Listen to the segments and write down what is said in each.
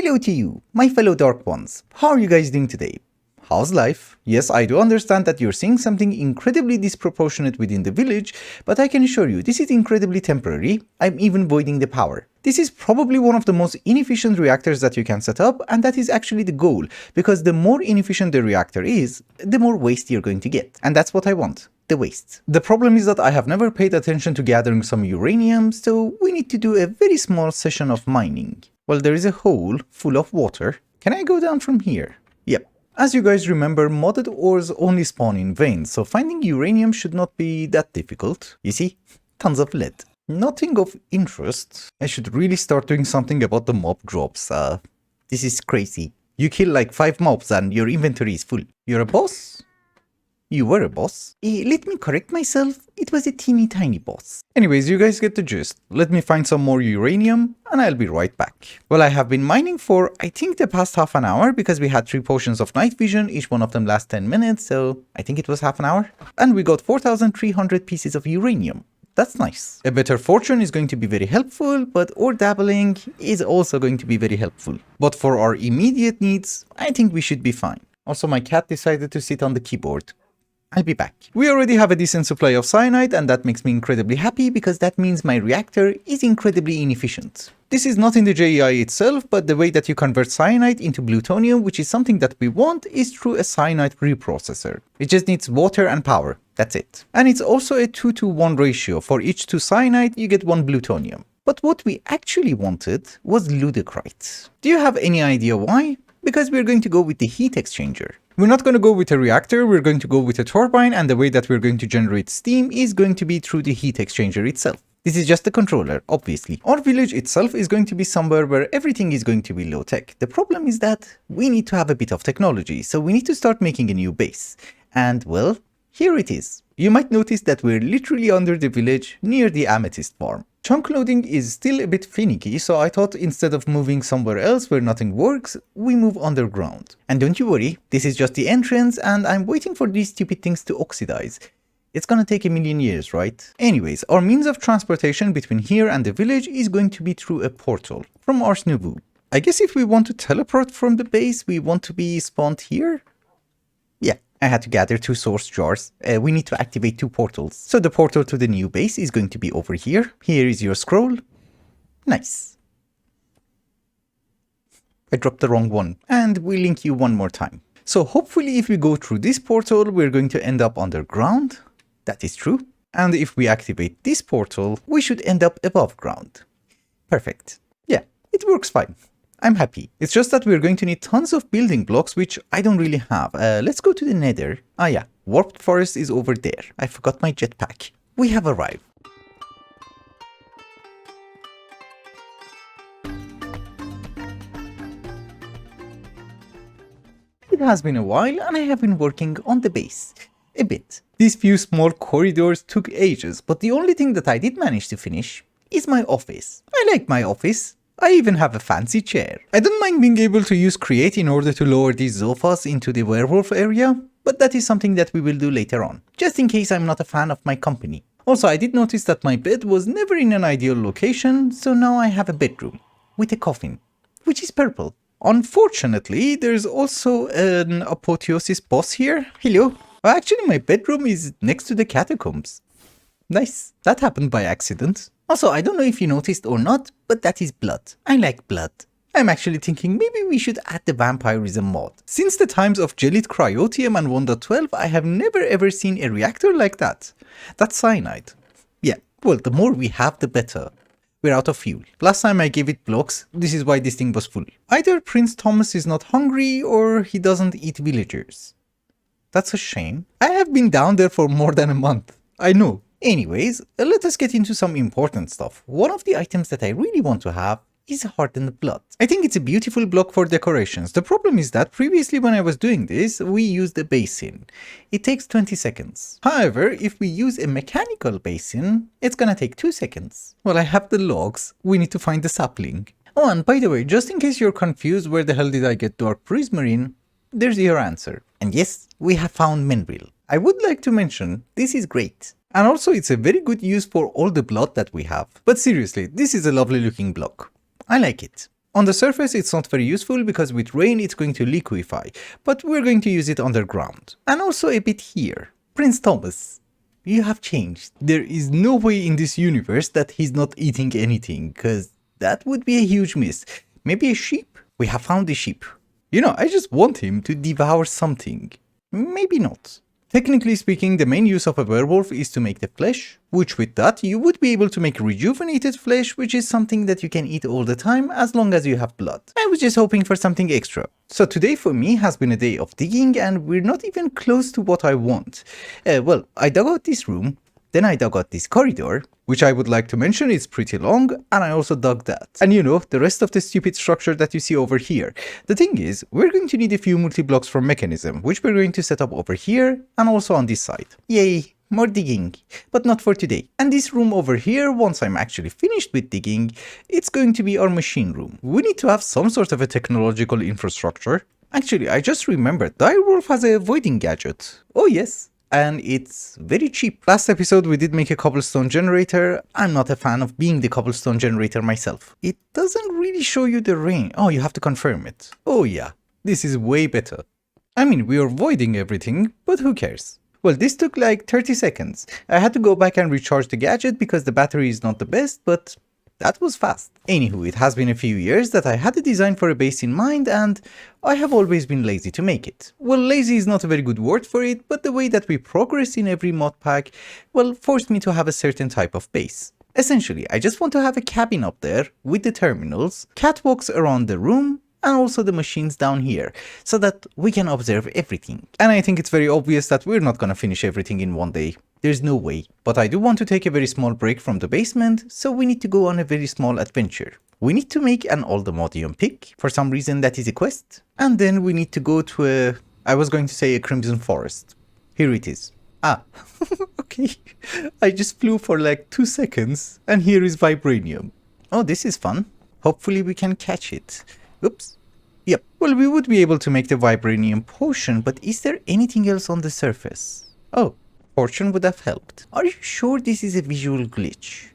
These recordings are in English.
Hello to you, my fellow Dark Ones. How are you guys doing today? How's life? Yes, I do understand that you're seeing something incredibly disproportionate within the village, but I can assure you this is incredibly temporary. I'm even voiding the power. This is probably one of the most inefficient reactors that you can set up, and that is actually the goal, because the more inefficient the reactor is, the more waste you're going to get. And that's what I want. The waste. The problem is that I have never paid attention to gathering some uranium, so we need to do a very small session of mining. Well, there is a hole full of water. Can I go down from here? Yep. As you guys remember, modded ores only spawn in veins, so finding uranium should not be that difficult. You see? Tons of lead. Nothing of interest. I should really start doing something about the mob drops. This is crazy. You kill like 5 mobs and your inventory is full. You're a boss? You were a boss? Let me correct myself, it was a teeny tiny boss. Anyways, you guys get the gist. Let me find some more uranium and I'll be right back. Well, I have been mining for I think the past half an hour because we had 3 potions of night vision, each one of them lasts 10 minutes, so I think it was half an hour. And we got 4,300 pieces of uranium. That's nice. A better fortune is going to be very helpful, but ore dabbling is also going to be very helpful. But for our immediate needs, I think we should be fine. Also, my cat decided to sit on the keyboard. I'll be back. We already have a decent supply of cyanide, and that makes me incredibly happy because that means my reactor is incredibly inefficient. This is not in the JEI itself, but the way that you convert cyanide into plutonium, which is something that we want, is through a cyanide reprocessor. It just needs water and power. That's it. And it's also a 2-to-1 ratio. For each 2 cyanide, you get 1 plutonium. But what we actually wanted was ludicrite. Do you have any idea why? Because we're going to go with the heat exchanger. We're not going to go with a reactor, we're going to go with a turbine, and the way that we're going to generate steam is going to be through the heat exchanger itself. This is just the controller, obviously. Our village itself is going to be somewhere where everything is going to be low tech. The problem is that we need to have a bit of technology, so we need to start making a new base. And well, here it is. You might notice that we're literally under the village near the amethyst farm. Chunk loading is still a bit finicky, so I thought instead of moving somewhere else where nothing works, we move underground. And don't you worry, this is just the entrance and I'm waiting for these stupid things to oxidize. It's gonna take a million years, right? Anyways, our means of transportation between here and the village is going to be through a portal from Ars Nouveau. I guess if we want to teleport from the base, we want to be spawned here? Yeah. I had to gather 2 source jars. We need to activate 2 portals. So the portal to the new base is going to be over here. Here is your scroll. Nice. I dropped the wrong one. And we link you one more time. So hopefully if we go through this portal, we're going to end up underground. That is true. And if we activate this portal, we should end up above ground. Perfect. Yeah, it works fine. I'm happy. It's just that we're going to need tons of building blocks, which I don't really have. Let's go to the nether. Ah yeah, warped forest is over there. I forgot my jetpack. We have arrived. It has been a while and I have been working on the base. A bit. These few small corridors took ages, but the only thing that I did manage to finish is my office. I like my office. I even have a fancy chair. I don't mind being able to use create in order to lower these zofas into the werewolf area, but that is something that we will do later on, just in case I'm not a fan of my company. Also, I did notice that my bed was never in an ideal location, so now I have a bedroom with a coffin, which is purple. Unfortunately, there's also an apotheosis boss here. Hello. Well, actually, my bedroom is next to the catacombs. Nice. That happened by accident. Also, I don't know if you noticed or not, but that is blood. I like blood. I'm actually thinking maybe we should add the vampirism mod. Since the times of Gelid Cryotium and 1.12, I have never ever seen a reactor like that. That's cyanide. Yeah, well, the more we have, the better. We're out of fuel. Last time I gave it blocks, this is why this thing was full. Either Prince Thomas is not hungry or he doesn't eat villagers. That's a shame. I have been down there for more than a month. I know. Anyways, let us get into some important stuff. One of the items that I really want to have is hardened blood. I think it's a beautiful block for decorations. The problem is that previously when I was doing this, we used a basin. It takes 20 seconds. However, if we use a mechanical basin, it's gonna take 2 seconds. Well, I have the logs. We need to find the sapling. Oh, and by the way, just in case you're confused where the hell did I get dark prismarine, there's your answer. And yes, we have found mineral. I would like to mention, this is great. And also it's a very good use for all the blood that we have. But seriously, this is a lovely looking block. I like it. On the surface it's not very useful because with rain it's going to liquefy, but we're going to use it underground. And also a bit here. Prince Thomas, you have changed. There is no way in this universe that he's not eating anything, cause that would be a huge miss. Maybe a sheep? We have found a sheep. You know, I just want him to devour something. Maybe not. Technically speaking, the main use of a werewolf is to make the flesh, which with that you would be able to make rejuvenated flesh, which is something that you can eat all the time as long as you have blood. I was just hoping for something extra. So today for me has been a day of digging and we're not even close to what I want. Well, I dug out this room, then I dug out this corridor, which I would like to mention is pretty long, and I also dug that. And you know, the rest of the stupid structure that you see over here. The thing is, we're going to need a few multi-blocks from mechanism, which we're going to set up over here and also on this side. Yay, more digging, but not for today. And this room over here, once I'm actually finished with digging, it's going to be our machine room. We need to have some sort of a technological infrastructure. Actually, I just remembered, Direwolf has a voiding gadget. Oh yes. And it's very cheap. Last episode we did make a cobblestone generator. I'm not a fan of being the cobblestone generator myself. It doesn't really show you the rain. Oh, you have to confirm it. Oh yeah, this is way better. I mean, we are voiding everything, but who cares? Well, this took like 30 seconds. I had to go back and recharge the gadget because the battery is not the best, but that was fast. Anywho, it has been a few years that I had a design for a base in mind and I have always been lazy to make it. Well, lazy is not a very good word for it, but the way that we progress in every mod pack, well, forced me to have a certain type of base. Essentially, I just want to have a cabin up there with the terminals, catwalks around the room, and also the machines down here, so that we can observe everything. And I think it's very obvious that we're not gonna finish everything in one day. There's no way. But I do want to take a very small break from the basement, so we need to go on a very small adventure. We need to make an Allthemodium pick. For some reason that is a quest. And then we need to go to I was going to say a crimson forest. Here it is. Ah, okay. I just flew for like 2 seconds, and here is Vibranium. Oh, this is fun. Hopefully we can catch it. Oops. Yep. Well, we would be able to make the Vibranium potion, but is there anything else on the surface? Oh, fortune would have helped. Are you sure this is a visual glitch?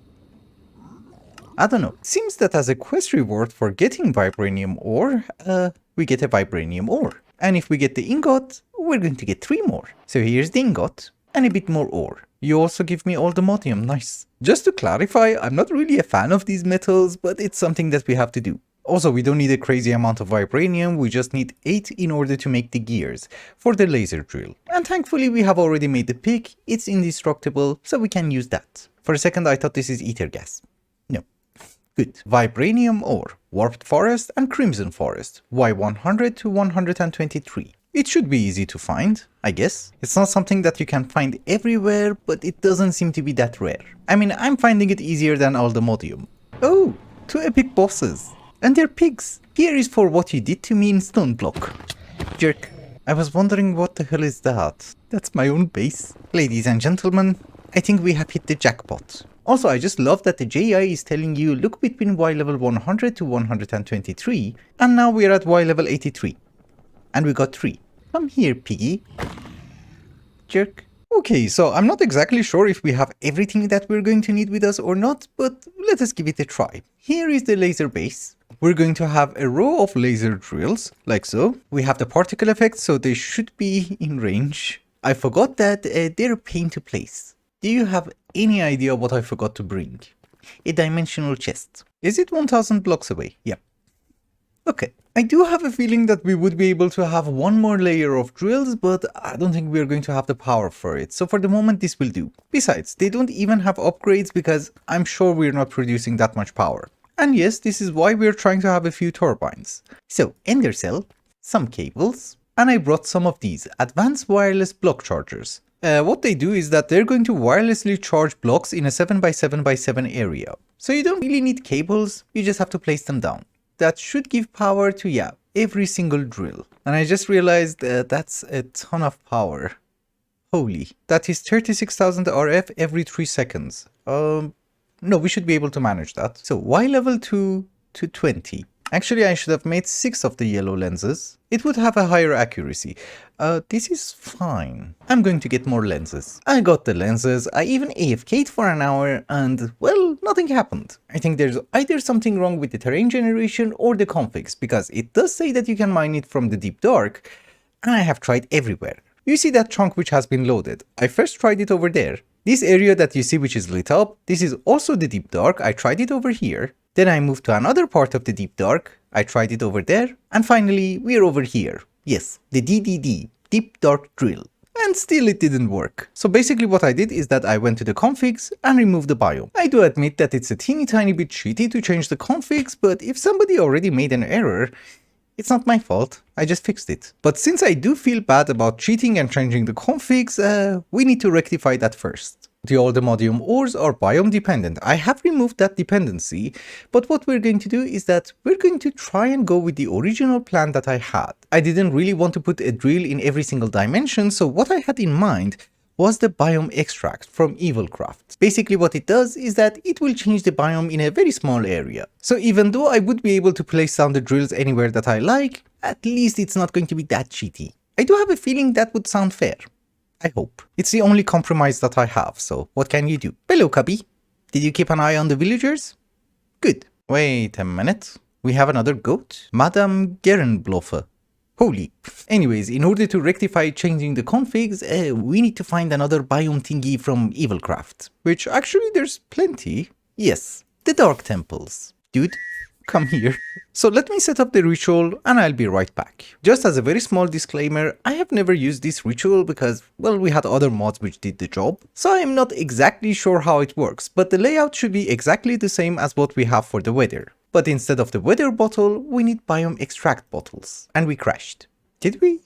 I don't know. Seems that as a quest reward for getting Vibranium ore, we get a Vibranium ore. And if we get the ingot, we're going to get 3 more. So here's the ingot and a bit more ore. You also give me Allthemodium, nice. Just to clarify, I'm not really a fan of these metals, but it's something that we have to do. Also, we don't need a crazy amount of Vibranium, we just need 8 in order to make the gears for the laser drill. And thankfully we have already made the pick, it's indestructible, so we can use that. For a second I thought this is ether gas. No. Good. Vibranium ore, warped forest and crimson forest, Y100 to 123. It should be easy to find, I guess. It's not something that you can find everywhere, but it doesn't seem to be that rare. I mean, I'm finding it easier than Allthemodium. Oh, 2 epic bosses. And they're pigs. Here is for what you did to me in Stoneblock. Jerk. I was wondering what the hell is that? That's my own base. Ladies and gentlemen, I think we have hit the jackpot. Also, I just love that the JI is telling you look between Y level 100 to 123, and now we're at Y level 83. And we got 3. Come here, piggy. Jerk. Okay, so I'm not exactly sure if we have everything that we're going to need with us or not, but let us give it a try. Here is the laser base. We're going to have a row of laser drills, like so. We have the particle effect, so they should be in range. I forgot that they're a pain to place. Do you have any idea what I forgot to bring? A dimensional chest. Is it 1000 blocks away? Yep. Okay. I do have a feeling that we would be able to have 1 more layer of drills, but I don't think we're going to have the power for it. So for the moment this will do. Besides, they don't even have upgrades because I'm sure we're not producing that much power. And yes, this is why we're trying to have a few turbines. So, ender cell, some cables, and I brought some of these advanced wireless block chargers. What they do is that they're going to wirelessly charge blocks in a 7x7x7 area. So you don't really need cables, you just have to place them down. That should give power to, yeah, every single drill. And I just realized that's a ton of power. Holy, that is 36,000 RF every 3 seconds. No, we should be able to manage that. So Y level 2 to 20. Actually, I should have made 6 of the yellow lenses. It would have a higher accuracy. This is fine. I'm going to get more lenses. I got the lenses, I even AFK'd for an hour and, well, nothing happened. I think there's either something wrong with the terrain generation or the configs, because it does say that you can mine it from the deep dark, and I have tried everywhere. You see that chunk which has been loaded. I first tried it over there. This area that you see which is lit up, this is also the deep dark. I tried it over here. Then I moved to another part of the deep dark. I tried it over there. And finally, we're over here. Yes, the DDD, deep dark drill. And still it didn't work. So basically what I did is that I went to the configs and removed the biome. I do admit that it's a teeny tiny bit cheaty to change the configs, but if somebody already made an error, it's not my fault, I just fixed it. But since I do feel bad about cheating and changing the configs, we need to rectify that first. The Allthemodium ores are biome dependent. I have removed that dependency, but what we're going to do is that we're going to try and go with the original plan that I had. I didn't really want to put a drill in every single dimension, so what I had in mind was the biome extract from EvilCraft. Basically what it does is that it will change the biome in a very small area. So even though I would be able to place down the drills anywhere that I like, at least it's not going to be that cheaty. I do have a feeling that would sound fair. I hope. It's the only compromise that I have, so what can you do? Bello, cubby. Did you keep an eye on the villagers? Good. Wait a minute. We have another goat? Madame Gerenbloffe. Holy. Anyways, in order to rectify changing the configs, we need to find another biome thingy from EvilCraft. Which actually there's plenty. Yes, the Dark Temples. Dude, come here. So let me set up the ritual and I'll be right back. Just as a very small disclaimer, I have never used this ritual because, well, we had other mods which did the job. So I'm not exactly sure how it works, but the layout should be exactly the same as what we have for the weather. But instead of the weather bottle, we need biome extract bottles. And we crashed. Did we?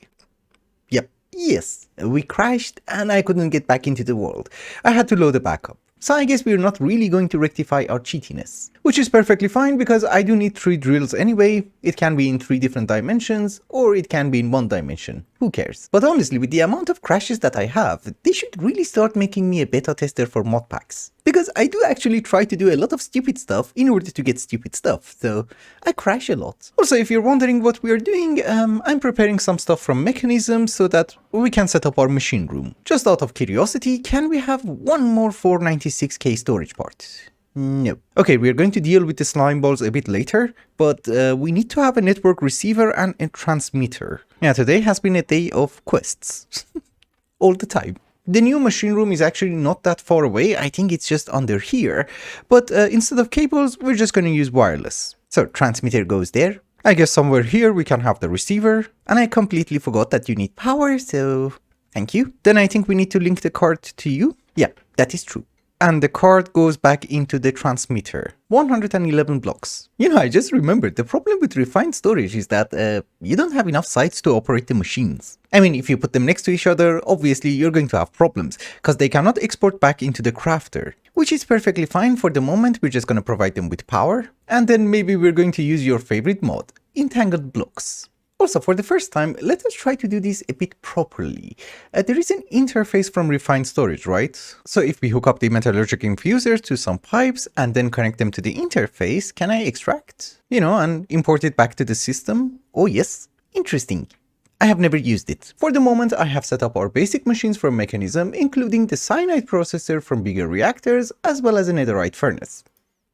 Yep. Yes. We crashed and I couldn't get back into the world. I had to load a backup. So I guess we're not really going to rectify our cheatiness. Which is perfectly fine because I do need 3 drills anyway. It can be in 3 different dimensions or it can be in 1 dimension. Who cares? But honestly, with the amount of crashes that I have, they should really start making me a beta tester for mod packs. Because I do actually try to do a lot of stupid stuff in order to get stupid stuff, so I crash a lot. Also, if you're wondering what we are doing, I'm preparing some stuff from Mechanism so that we can set up our machine room. Just out of curiosity, can we have one more 496k storage part? No. Okay, we're going to deal with the slime balls a bit later, but we need to have a network receiver and a transmitter. Yeah, today has been a day of quests. All the time. The new machine room is actually not that far away, I think it's just under here, but instead of cables, we're just going to use wireless. So transmitter goes there. I guess somewhere here we can have the receiver, and I completely forgot that you need power, so thank you. Then I think we need to link the card to you. Yeah, that is true. And the card goes back into the transmitter. 111 blocks. You know, I just remembered the problem with refined storage is that you don't have enough sites to operate the machines. I mean, if you put them next to each other, obviously you're going to have problems, because they cannot export back into the crafter. Which is perfectly fine for the moment, we're just going to provide them with power. And then maybe we're going to use your favorite mod, entangled blocks. Also, for the first time, let us try to do this a bit properly. There is an interface from refined storage, right? So if we hook up the metallurgic infusers to some pipes and then connect them to the interface, can I extract? You know, and import it back to the system? Oh yes, interesting. I have never used it. For the moment, I have set up our basic machines from Mechanism, including the cyanide processor from bigger reactors, as well as a netherite furnace,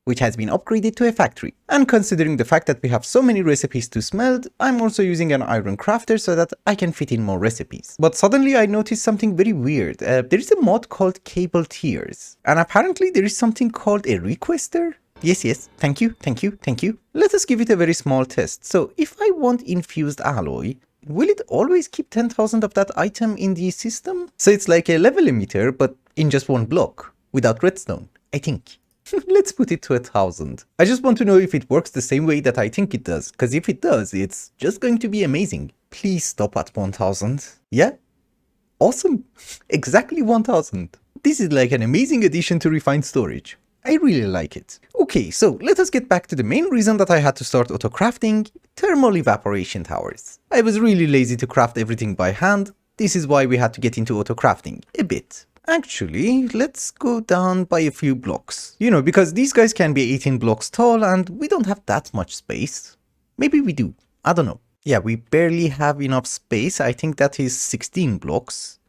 which has been upgraded to a factory. And considering the fact that we have so many recipes to smelt, I'm also using an iron crafter so that I can fit in more recipes. But suddenly I noticed something very weird. There is a mod called Cable Tiers, and apparently there is something called a requester. Yes, thank you. Let us give it a very small test. So if I want infused alloy, will it always keep 10,000 of that item in the system? So it's like a level emitter, but in just 1 block, without redstone, I think. Let's put it to 1,000. I just want to know if it works the same way that I think it does, because if it does, it's just going to be amazing. Please stop at 1,000. Yeah? Awesome. Exactly 1,000. This is like an amazing addition to refined storage. I really like it. Okay, so let us get back to the main reason that I had to start auto-crafting, thermal evaporation towers. I was really lazy to craft everything by hand. This is why we had to get into auto-crafting a bit. Actually, let's go down by a few blocks. You know, because these guys can be 18 blocks tall and we don't have that much space. Maybe we do. I don't know. Yeah, we barely have enough space. I think that is 16 blocks,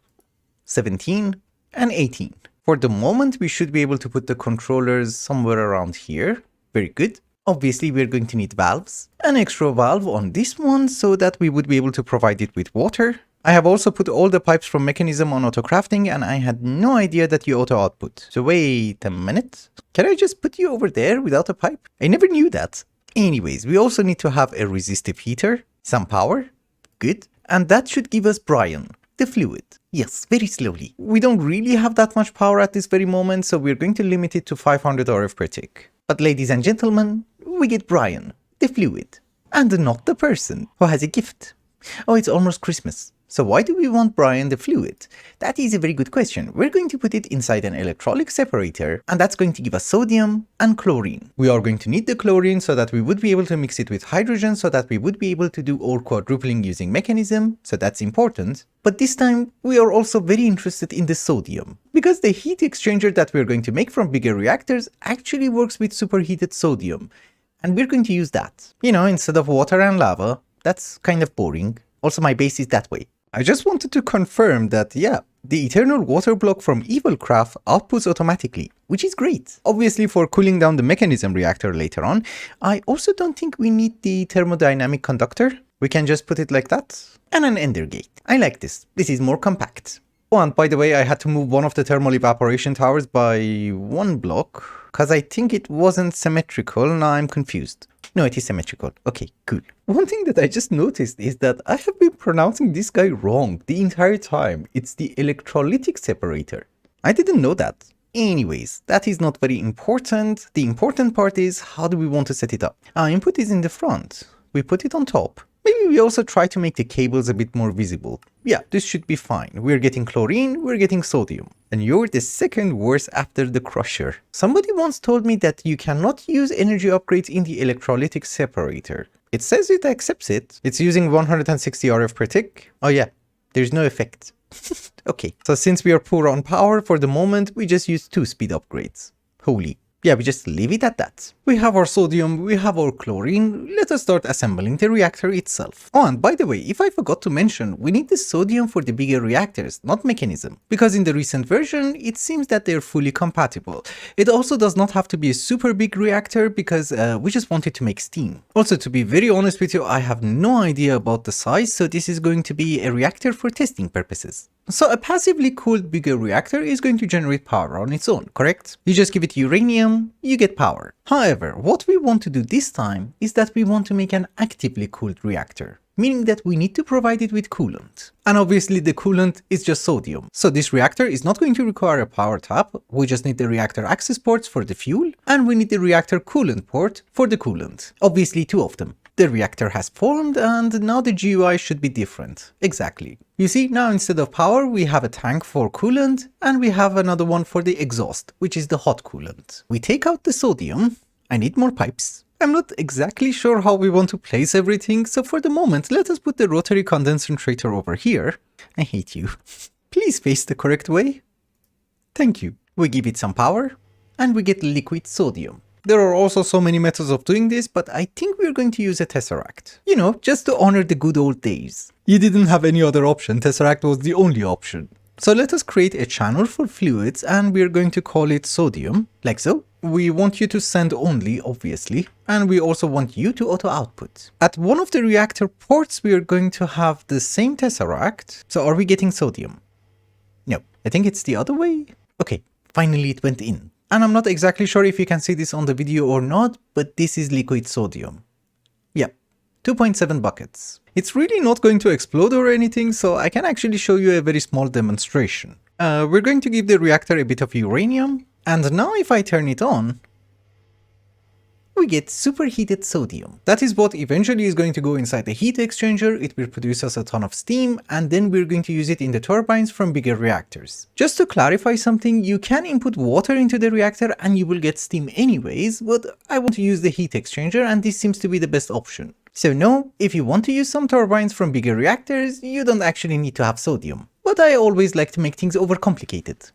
17 and 18. For the moment, we should be able to put the controllers somewhere around here. Very good. Obviously, we're going to need valves. An extra valve on this one so that we would be able to provide it with water. I have also put all the pipes from mechanism on auto crafting, and I had no idea that you auto output. So wait a minute. Can I just put you over there without a pipe? I never knew that. Anyways, we also need to have a resistive heater, some power. Good. And that should give us brine, the fluid. Yes, very slowly. We don't really have that much power at this very moment, so we're going to limit it to 500 RF per tick. But ladies and gentlemen, we get brine, the fluid, and not the person who has a gift. Oh, it's almost Christmas. So why do we want brine, the fluid? That is a very good question. We're going to put it inside an electrolytic separator, and that's going to give us sodium and chlorine. We are going to need the chlorine so that we would be able to mix it with hydrogen so that we would be able to do ore quadrupling using mechanism, so that's important. But this time, we are also very interested in the sodium, because the heat exchanger that we're going to make from bigger reactors actually works with superheated sodium, and we're going to use that. You know, instead of water and lava. That's kind of boring. Also, my base is that way. I just wanted to confirm that, yeah, the eternal water block from EvilCraft outputs automatically, which is great. Obviously, for cooling down the mechanism reactor later on, I also don't think we need the thermodynamic conductor. We can just put it like that. And an ender gate. I like this. This is more compact. Oh, and by the way, I had to move one of the thermal evaporation towers by 1 block, because I think it wasn't symmetrical. Now I'm confused. No, it is symmetrical. Okay, cool. One thing that I just noticed is that I have been pronouncing this guy wrong the entire time. It's the electrolytic separator. I didn't know that. Anyways, that is not very important. The important part is how do we want to set it up? Our input is in the front. We put it on top. Maybe we also try to make the cables a bit more visible. Yeah, this should be fine. We're getting chlorine, we're getting sodium. And you're the second worst after the crusher. Somebody once told me that you cannot use energy upgrades in the electrolytic separator. It says it accepts it. It's using 160 RF per tick. Oh yeah, there's no effect. Okay, so since we are poor on power for the moment, we just use 2 speed upgrades. Holy. Yeah, we just leave it at that. We have our sodium, we have our chlorine, let us start assembling the reactor itself. Oh, and by the way, if I forgot to mention, we need the sodium for the bigger reactors, not mechanism. Because in the recent version, it seems that they're fully compatible. It also does not have to be a super big reactor because we just wanted to make steam. Also, to be very honest with you, I have no idea about the size, so this is going to be a reactor for testing purposes. So a passively cooled bigger reactor is going to generate power on its own, correct? You just give it uranium, you get power. However, what we want to do this time is that we want to make an actively cooled reactor, meaning that we need to provide it with coolant. And obviously the coolant is just sodium. So this reactor is not going to require a power tap, we just need the reactor access ports for the fuel, and we need the reactor coolant port for the coolant. Obviously 2 of them. The reactor has formed and now the GUI should be different. Exactly. You see, now instead of power, we have a tank for coolant and we have another one for the exhaust, which is the hot coolant. We take out the sodium. I need more pipes. I'm not exactly sure how we want to place everything, so for the moment, let us put the rotary condensator over here. I hate you. Please face the correct way. Thank you. We give it some power and we get liquid sodium. There are also so many methods of doing this, but I think we're going to use a tesseract. You know, just to honor the good old days. You didn't have any other option, tesseract was the only option. So let us create a channel for fluids and we're going to call it sodium, like so. We want you to send only, obviously, and we also want you to auto output. At one of the reactor ports, we are going to have the same tesseract. So are we getting sodium? No, I think it's the other way. Okay, finally it went in. And I'm not exactly sure if you can see this on the video or not, but this is liquid sodium. Yeah, 2.7 buckets. It's really not going to explode or anything, so I can actually show you a very small demonstration. We're going to give the reactor a bit of uranium, and now if I turn it on, we get superheated sodium. That is what eventually is going to go inside the heat exchanger. It will produce us a ton of steam, and then we're going to use it in the turbines from bigger reactors. Just to clarify something, you can input water into the reactor and you will get steam anyways, but I want to use the heat exchanger and this seems to be the best option. So no, if you want to use some turbines from bigger reactors, you don't actually need to have sodium. But I always like to make things overcomplicated.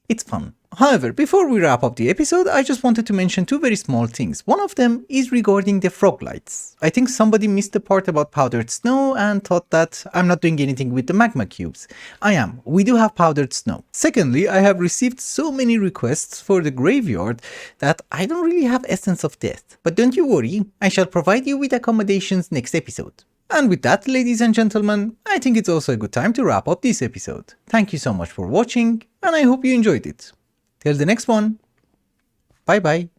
It's fun. However, before we wrap up the episode, I just wanted to mention two very small things. One of them is regarding the frog lights. I think somebody missed the part about powdered snow and thought that I'm not doing anything with the magma cubes. I am. We do have powdered snow. Secondly, I have received so many requests for the graveyard that I don't really have Essence of Death. But don't you worry, I shall provide you with accommodations next episode. And with that, ladies and gentlemen, I think it's also a good time to wrap up this episode. Thank you so much for watching, and I hope you enjoyed it. Till the next one, bye bye.